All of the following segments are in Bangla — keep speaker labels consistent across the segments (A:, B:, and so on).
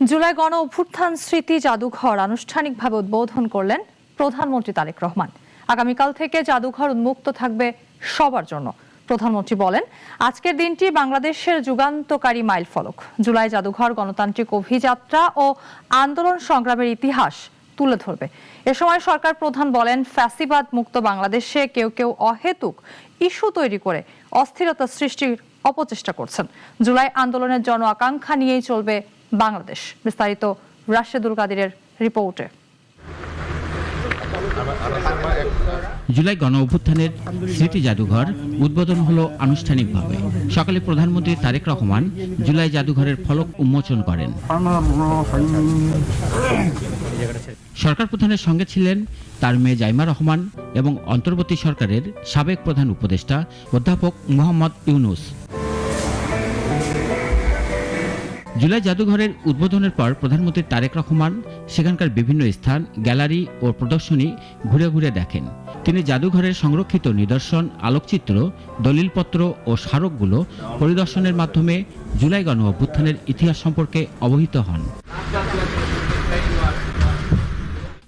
A: জুলাই গণ অভ্যুত্থান স্মৃতি জাদুঘর আনুষ্ঠানিকভাবে উদ্বোধন করলেন প্রধানমন্ত্রী তারেক রহমান। আগামীকাল থেকে জাদুঘর উন্মুক্ত থাকবে সবার জন্য। প্রধানমন্ত্রী বলেন, আজকের দিনটি বাংলাদেশের যুগান্তকারী মাইলফলক। জুলাই জাদুঘর গণতান্ত্রিক অভিযাত্রা ও আন্দোলন সংগ্রামের ইতিহাস তুলে ধরবে। এ সময় সরকার প্রধান বলেন, ফ্যাসিবাদ মুক্ত বাংলাদেশে কেউ কেউ অহেতুক ইস্যু তৈরি করে অস্থিরতা সৃষ্টির অপচেষ্টা করছেন। জুলাই আন্দোলনের জন আকাঙ্ক্ষা নিয়েই চলবে বাংলাদেশ। বিস্তারিত রাশেদুল কাদিরের রিপোর্টে।
B: জুলাই গণ অভ্যুত্থানের স্মৃতি জাদুঘর উদ্বোধন হলো আনুষ্ঠানিকভাবে। সকালে প্রধানমন্ত্রী তারেক রহমান জুলাই জাদুঘরের ফলক উন্মোচন করেন। সরকার প্রধানের সঙ্গে ছিলেন তার মেয়ে জাইমা রহমান এবং অন্তর্বর্তী সরকারের সাবেক প্রধান উপদেষ্টা অধ্যাপক মোহাম্মদ ইউনুস। জুলাই জাদুঘরের উদ্বোধনের পর প্রধানমন্ত্রী তারেক রহমান সেখানকার বিভিন্ন স্থান, গ্যালারি ও প্রদর্শনী ঘুরে ঘুরে দেখেন। তিনি জাদুঘরের সংরক্ষিত নিদর্শন, আলোকচিত্র, দলিলপত্র ও স্মারকগুলো পরিদর্শনের মাধ্যমে জুলাই গণ অভ্যুত্থানের ইতিহাস সম্পর্কে অবহিত হন।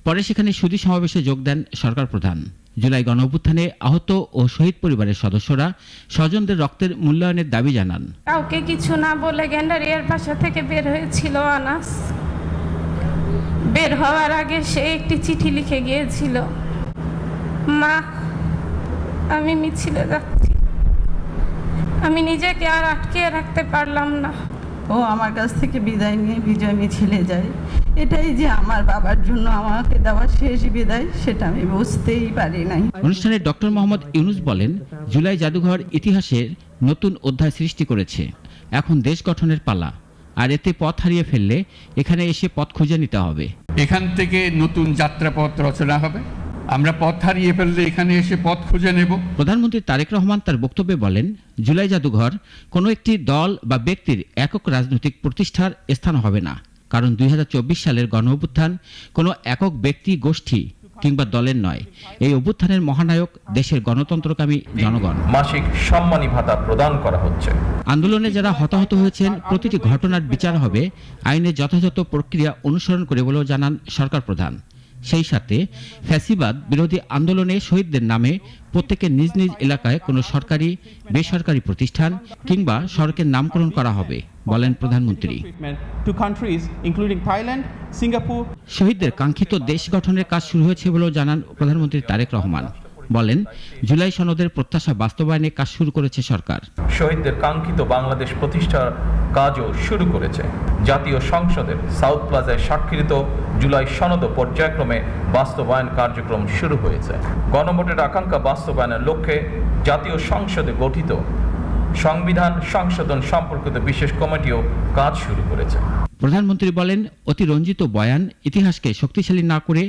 B: পরে সেখানে সুধী সমাবেশে যোগ দেন সরকার প্রধান। জুলাই গণ অভ্যুত্থানে আহত ও শহীদ পরিবারের সদস্যরা স্বজনদের রক্তের মূল্যায়নের দাবি জানান।
C: কাউকে কিছু না বলে গ্যান্ডারিয়ার বাসা থেকে বের হয়েছিল আনাস। বের হওয়ার আগে সে একটি চিঠি লিখে গিয়েছিল, মা আমি মিছিলে যাচ্ছি, আমি নিজেকে আর আটকে রাখতে পারলাম না।
D: ও আমার কাছ থেকে বিদায় নিয়ে বিজয় মিছিলে যায়। এটাই যে আমার বাবার জন্য আমাকে দেওয়া শেষ বিদায়, সেটা আমি বুঝতেই পারি নাই।
B: অনুষ্ঠানে ডক্টর মোহাম্মদ ইউনুস বলেন, জুলাই জাদুঘর ইতিহাসের নতুন অধ্যায় সৃষ্টি করেছে। এখন দেশ গঠনের পালা, আর এতে পথ হারিয়ে ফেললে এখানে এসে পথ খুঁজে নিতে হবে।
E: এখান থেকে নতুন যাত্রাপথ রচনা হবে। আমরা পথ হারিয়ে ফেললে এখানে এসে পথ খুঁজে নেব।
B: প্রধানমন্ত্রী তারেক রহমান তার বক্তব্যে বলেন, জুলাই জাদুঘর কোনো একটি দল বা ব্যক্তির একক রাজনৈতিক প্রতিষ্ঠার স্থান হবে না। কারণ 2024 সালের গণ অভ্যুত্থান কোনো একক ব্যক্তি, গোষ্ঠী কিংবা দলের নয়। এই অভ্যুত্থানের মহানায়ক দেশের গণতন্ত্রকামী জনগণ।
F: মাসিক সম্মানী ভাতা প্রদান করা হচ্ছে।
B: আন্দোলনে যারা হতাহত হয়েছেন প্রতিটি ঘটনার বিচার হবে আইনের যথাযথ প্রক্রিয়া অনুসরণ করে বলেও জানান সরকার প্রধান। সেই সাথে ফ্যাসিবাদ বিরোধী আন্দোলনে শহীদদের নামে প্রত্যেকের নিজ নিজ এলাকায় কোনো সরকারি, বেসরকারি প্রতিষ্ঠান কিংবা সড়কের নামকরণ করা হবে বলেন প্রধানমন্ত্রী। শহীদদের কাঙ্ক্ষিত দেশ গঠনের কাজ শুরু হয়েছে বলেও জানান প্রধানমন্ত্রী তারেক রহমান। বলেন, জুলাই সনদের প্রত্যাশা বাস্তবায়নে কাজ শুরু করেছে সরকার।
F: শহীদদের কাঙ্ক্ষিত বাংলাদেশ প্রতিষ্ঠার কাজও শুরু করেছে। জাতীয় সংসদের সাউথ প্লাজায় স্বাক্ষরিত জুলাই সনদ পর্যায়ক্রমে বাস্তবায়ন কার্যক্রম শুরু হয়েছে। গণভোটের আকাঙ্ক্ষা বাস্তবায়নের লক্ষ্যে জাতীয় সংসদে গঠিত সংবিধান সংশোধন সম্পর্কিত বিশেষ কমিটিও কাজ শুরু করেছে।
B: প্রধানমন্ত্রী বলেন, অতিরঞ্জিত বয়ান ইতিহাসকে শক্তিশালী না করে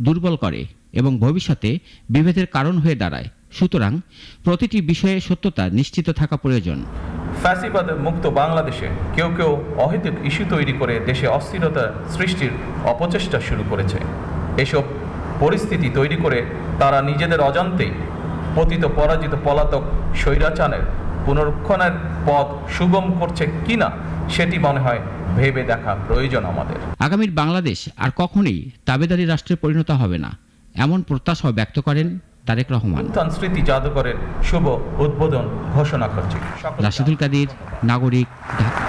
B: দুর্বল করে এবং ভবিষ্যতে বিভেদের কারণ হয়ে দাঁড়ায়। সুতরাং প্রতিটি বিষয়ে সত্যতা নিশ্চিত থাকা প্রয়োজন।
F: ফ্যাসিবাদ মুক্ত বাংলাদেশে কেউ কেউ অহেতুক ইস্যু তৈরি করে দেশে অস্থিরতা সৃষ্টির অপচেষ্টা শুরু করেছে। এসব পরিস্থিতি তৈরি করে তারা নিজেদের অজান্তেই পতিত পরাজিত পলাতক স্বৈরাচারের পুনরুত্থানের পথ সুগম করছে কিনা সেটি মনে হয় ভেবে দেখা প্রয়োজন আমাদের।
B: আগামীর বাংলাদেশ আর কখনোই তাবেদারি রাষ্ট্রে পরিণত হবে না, এমন প্রত্যাশা ব্যক্ত করেন তারেক রহমান।
F: স্মৃতি জাদুঘরের শুভ উদ্বোধন ঘোষণা করছি।
B: রাশেদুল কাদির, নাগরিক, ঢাকা।